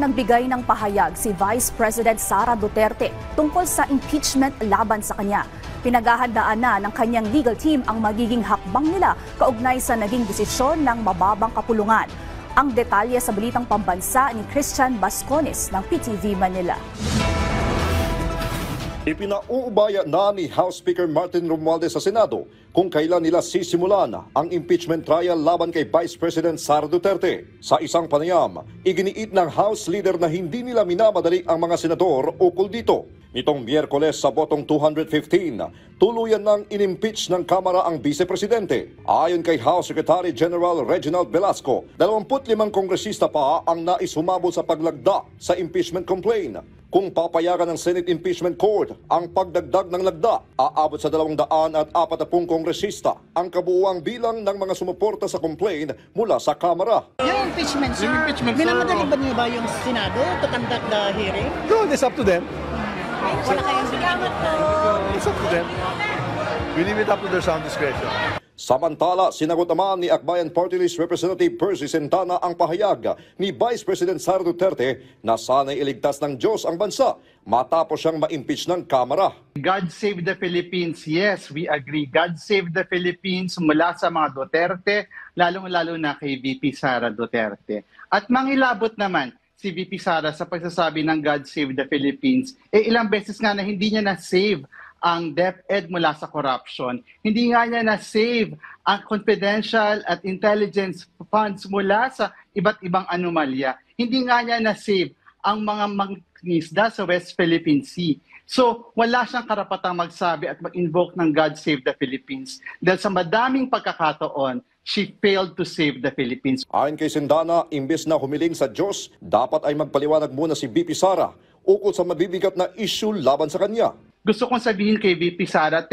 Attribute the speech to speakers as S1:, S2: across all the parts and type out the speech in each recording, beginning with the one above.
S1: Nagbigay ng pahayag si Vice President Sara Duterte tungkol sa impeachment laban sa kanya. Pinaghahandaan na ng kanyang legal team ang magiging hakbang nila kaugnay sa naging desisyon ng mababang kapulungan. Ang detalye sa Balitang Pambansa ni Christian Bascones ng PTV Manila.
S2: Ipinauubaya na ni House Speaker Martin Romualdez sa Senado kung kailan nila sisimulan ang impeachment trial laban kay Vice President Sara Duterte. Sa isang panayam, iginiit ng House Leader na hindi nila minamadali ang mga senador ukol dito. Nitong Miyerkules sa botong 215, tuluyan nang inimpeach ng Kamara ang Vice Presidente. Ayon kay House Secretary General Reginald Velasco, 25 kongresista pa ang nais humabol sa paglagda sa impeachment complaint. Kung papayagan ng Senate Impeachment Court ang pagdagdag ng lagda, aabot sa 240 kongresista ang kabuuang bilang ng mga sumuporta sa complaint mula sa Kamara.
S3: Yung impeachment, sir, minamadali ba niyo ba yung Senado to conduct the hearing?
S4: No, it's up to them.
S3: Wala kayong binibigat na.
S4: It's up to them. We leave it up to their sound discretion.
S2: Samantala, sinagot naman ni Akbayan Party List Representative Percy Santana ang pahayag ni Vice President Sara Duterte na sana'y iligtas ng Diyos ang bansa matapos siyang ma-impeach ng Kamara.
S5: God save the Philippines. Yes, we agree. God save the Philippines mula sa mga Duterte, lalong-lalo na kay VP Sara Duterte. At mangilabot naman si VP Sara sa pagsasabi ng God save the Philippines, ilang beses nga na hindi niya na-save ang DepEd mula sa corruption. Hindi nga niya na-save ang confidential at intelligence funds mula sa iba't ibang anomalya. Hindi nga niya na-save ang mga mangingisda sa West Philippine Sea. So, wala siyang karapatang magsabi at mag-invoke ng God save the Philippines. Dahil sa madaming pagkakataon, she failed to save the Philippines.
S2: Ayon kay Sandana, imbes na humiling sa Diyos, dapat ay magpaliwanag muna si VP Sara ukol sa mabibigat na issue laban sa kanya.
S5: Gusto kong sabihin kay VP Sara,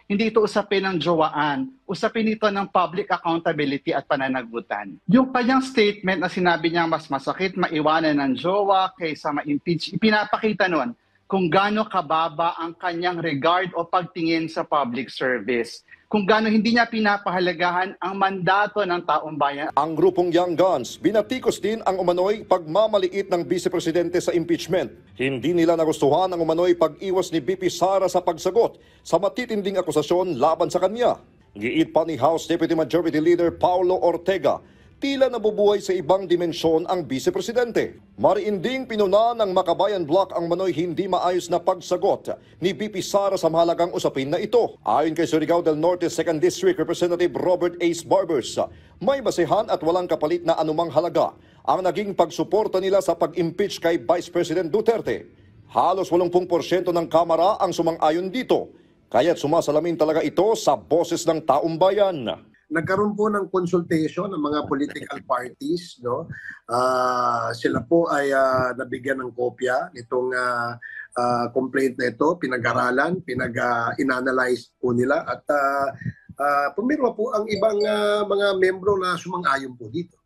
S5: hindi ito usapin ng jowaan. Usapin ito ng public accountability at pananagutan. Yung kanyang statement na sinabi niya mas masakit maiwanan ng jowa kaysa ma-impeach, ipinapakita nun kung gaano kababa ang kanyang regard o pagtingin sa public service. Kung gaano hindi niya pinapahalagahan ang mandato ng taong bayan.
S2: Ang grupong Young Guns, binatikos din ang umano'y pagmamaliit ng Vice Presidente sa impeachment. Hindi nila nagustuhan ang umano'y pag-iwas ni VP Sara sa pagsagot sa matitinding akusasyon laban sa kanya. Giit pa ni House Deputy Majority Leader Paulo Ortega, tila nabubuhay sa ibang dimensyon ang Vice Presidente. Mariinding pinuna ng Makabayan Bloc ang manoy hindi maayos na pagsagot ni VP Sara sa mahalagang usapin na ito. Ayon kay Surigao del Norte 2nd District Representative Robert Ace Barbers, may basehan at walang kapalit na anumang halaga ang naging pagsuporta nila sa pag-impeach kay Vice President Duterte. Halos 80% ng Kamara ang sumang-ayon dito, kaya't sumasalamin talaga ito sa boses ng taong bayan.
S6: Nagkaroon po ng consultation ng mga political parties, no? Sila po ay nabigyan ng kopya nitong complaint na ito, pinag-aralan, inanalyze po nila at pumirma po ang ibang mga membro na sumang-ayon po dito.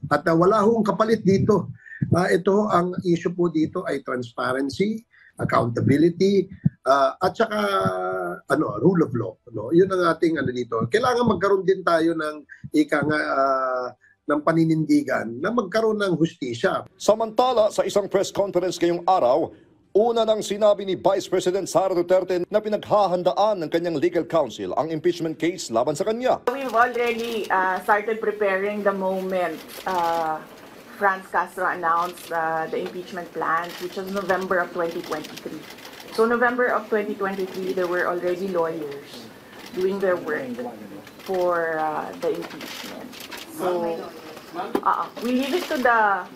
S6: At wala hong kapalit dito. Ito ang issue po dito ay transparency, accountability, at saka rule of law, no? Yun ang ating dito. Kailangan magkaroon din tayo ng ng paninindigan na magkaroon ng hustisya.
S2: Samantala, sa isang press conference ngayong araw, una nang sinabi ni Vice President Sara Duterte na pinaghahandaan ng kanyang legal counsel ang impeachment case laban sa kanya.
S7: We've already started preparing the moment Franz Castro announced the impeachment plan, which was November of 2023. So November of 2023, there were already lawyers doing their work for the impeachment. So we leave it to the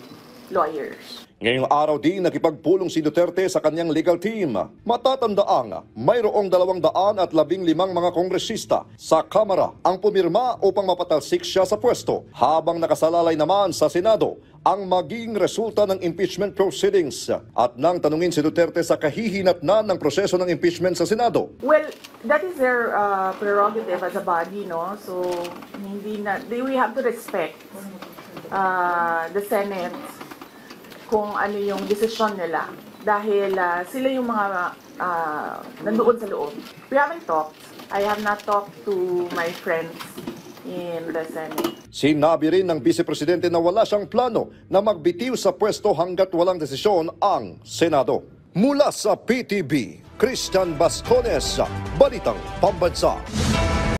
S7: lawyers.
S2: Ngayong araw din nakipagpulong si Duterte sa kanyang legal team. Matatandaang mayroong 215 mga kongresista sa Kamara ang pumirma upang mapatalsik siya sa pwesto, habang nakasalalay naman sa Senado ang maging resulta ng impeachment proceedings. At nang tanungin si Duterte sa kahihinatnan ng proseso ng impeachment sa Senado.
S7: Well, that is their prerogative as a body, no? So we have to respect the Senate kung ano yung desisyon nila. Dahil sila yung mga nandoon sa loob. We haven't talked. I have not talked to my friends in the Senate.
S2: Sinabi rin ng Vice Presidente na wala siyang plano na magbitiw sa pwesto hanggat walang desisyon ang Senado. Mula sa PTV, Christian Bascones, Balitang Pambansa.